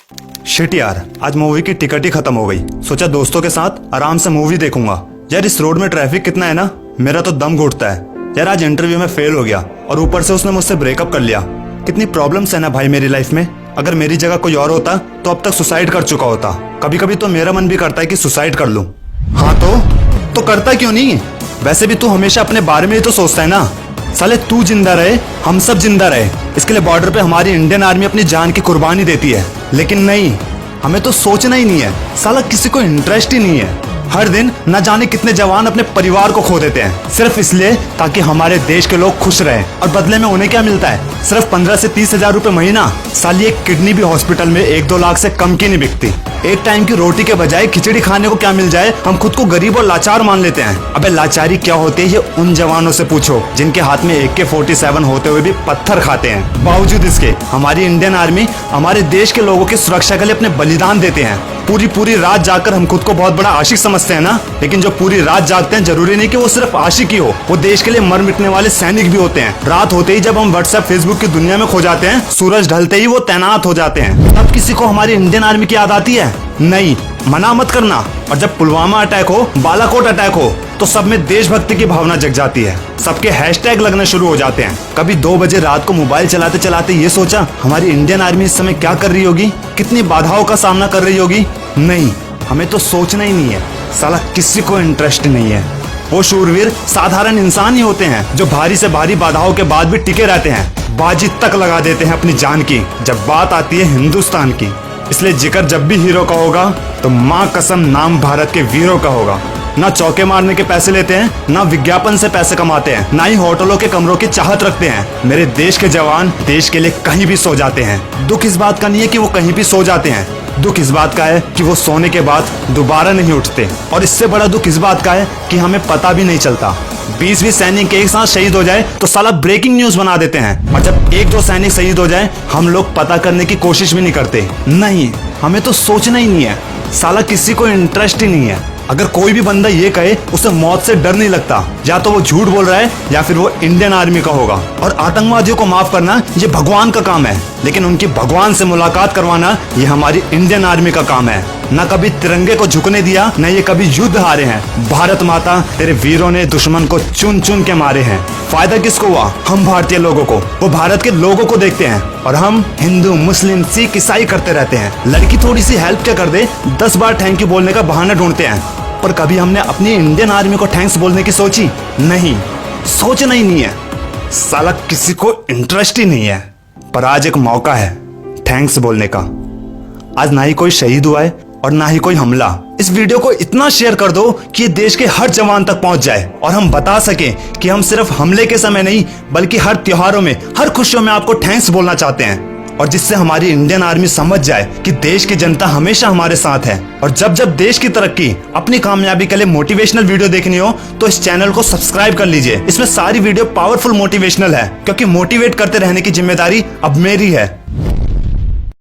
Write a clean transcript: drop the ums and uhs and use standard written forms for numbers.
Shit यार, आज movie की टिकट ही खत्म हो गई। सोचा दोस्तों के साथ आराम से मूवी देखूंगा। यार इस रोड में ट्रैफिक कितना है ना, मेरा तो दम घुटता है। यार आज इंटरव्यू में फेल हो गया और ऊपर से उसने मुझसे ब्रेकअप कर लिया। कितनी प्रॉब्लम्स है ना भाई मेरी लाइफ में। अगर मेरी जगह कोई और होता तो अब तक सुसाइड कर चुका होता। कभी कभी तो मेरा मन भी करता है कि सुसाइड कर लूं। हाँ तो करता क्यों नहीं? वैसे भी तू हमेशा अपने बारे में ही तो सोचता है ना। साले तू जिंदा रहे, हम सब जिंदा रहे, इसके लिए बॉर्डर पे हमारी इंडियन आर्मी अपनी जान की कुर्बानी देती है। लेकिन नहीं, हमें तो सोचना ही नहीं है। साला किसी को इंटरेस्ट ही नहीं है। हर दिन न जाने कितने जवान अपने परिवार को खो देते हैं सिर्फ इसलिए ताकि हमारे देश के लोग खुश रहें। और बदले में उन्हें क्या मिलता है? सिर्फ 15 से 30 हजार रुपए महीना। साली एक किडनी भी हॉस्पिटल में 1-2 लाख से कम की नहीं बिकती। एक टाइम की रोटी के बजाय खिचड़ी खाने को क्या मिल जाए, हम खुद को गरीब और लाचार मान लेते हैं। अबे लाचारी क्या होती है ये उन जवानों से पूछो जिनके हाथ में AK-47 होते हुए भी पत्थर खाते हैं। बावजूद इसके हमारी इंडियन आर्मी हमारे देश के लोगों की सुरक्षा के लिए अपने बलिदान देते हैं। पूरी रात जाकर हम खुद को बहुत बड़ा आशिक समझते हैं ना, लेकिन जो पूरी रात जागते हैं जरूरी नहीं कि वो सिर्फ आशिक ही हो, वो देश के लिए मर मिटने वाले सैनिक भी होते हैं। रात होते ही जब हम व्हाट्सएप फेसबुक की दुनिया में खो जाते हैं, सूरज ढलते ही वो तैनात हो जाते हैं। तब किसी को हमारी इंडियन आर्मी की याद आती है? नहीं, मना मत करना। और जब पुलवामा अटैक हो, बालाकोट अटैक हो, तो सब में देशभक्ति की भावना जग जाती है। सबके हैशटैग लगने शुरू हो जाते हैं। कभी 2 बजे रात को मोबाइल चलाते चलाते ये सोचा हमारी इंडियन आर्मी इस समय क्या कर रही होगी, कितनी बाधाओं का सामना कर रही होगी? नहीं, हमें तो सोचना ही नहीं है। साला किसी को इंटरेस्ट नहीं है। वो शूरवीर साधारण इंसान ही होते हैं जो भारी से भारी बाधाओं के बाद भी टिके रहते हैं, बाजी तक लगा देते हैं अपनी जान की जब बात आती है हिंदुस्तान की। इसलिए जिक्र जब भी हीरो का होगा तो माँ कसम नाम भारत के वीरों का होगा। ना चौके मारने के पैसे लेते हैं, ना विज्ञापन से पैसे कमाते हैं, ना ही होटलों के कमरों की चाहत रखते हैं। मेरे देश के जवान देश के लिए कहीं भी सो जाते हैं। दुख इस बात का नहीं है कि वो कहीं भी सो जाते हैं, दुख इस बात का है कि वो सोने के बाद दोबारा नहीं उठते। और इससे बड़ा दुख इस बात का है कि हमें पता भी नहीं चलता। 20-20 सैनिक एक साथ शहीद हो जाए तो साला ब्रेकिंग न्यूज बना देते हैं, और जब 1-2 सैनिक शहीद हो जाए हम लोग पता करने की कोशिश भी नहीं करते। नहीं, हमें तो सोचना ही नहीं है। साला किसी को इंटरेस्ट ही नहीं है। अगर कोई भी बंदा ये कहे उसे मौत से डर नहीं लगता, या तो वो झूठ बोल रहा है या फिर वो इंडियन आर्मी का होगा। और आतंकवादियों को माफ करना ये भगवान का काम है, लेकिन उनकी भगवान से मुलाकात करवाना ये हमारी इंडियन आर्मी का काम है। न कभी तिरंगे को झुकने दिया, न ये कभी युद्ध हारे हैं। भारत माता तेरे वीरों ने दुश्मन को चुन चुन के मारे हैं। फायदा किसको हुआ? हम भारतीय लोगों को। वो भारत के लोगों को देखते हैं और हम हिंदू मुस्लिम सिख ईसाई करते रहते हैं। लड़की थोड़ी सी हेल्प क्या कर दे 10 बार थैंक यू बोलने का बहाना ढूंढते हैं। पर कभी हमने अपनी इंडियन आर्मी को थैंक्स बोलने की सोची? नहीं, सोचना ही नहीं है। साला किसी को इंटरेस्ट ही नहीं है। पर आज एक मौका है थैंक्स बोलने का। आज ना ही कोई शहीद हुआ है और ना ही कोई हमला। इस वीडियो को इतना शेयर कर दो कि ये देश के हर जवान तक पहुंच जाए और हम बता सकें कि हम सिर्फ हमले के समय नहीं बल्कि हर त्योहारों में, हर खुशियों में आपको थैंक्स बोलना चाहते हैं। और जिससे हमारी इंडियन आर्मी समझ जाए कि देश की जनता हमेशा हमारे साथ है। और जब जब देश की तरक्की, अपनी कामयाबी के लिए मोटिवेशनल वीडियो देखनी हो तो इस चैनल को सब्सक्राइब कर लीजिए। इसमें सारी वीडियो पावरफुल मोटिवेशनल है, क्योंकि मोटिवेट करते रहने की जिम्मेदारी अब मेरी है।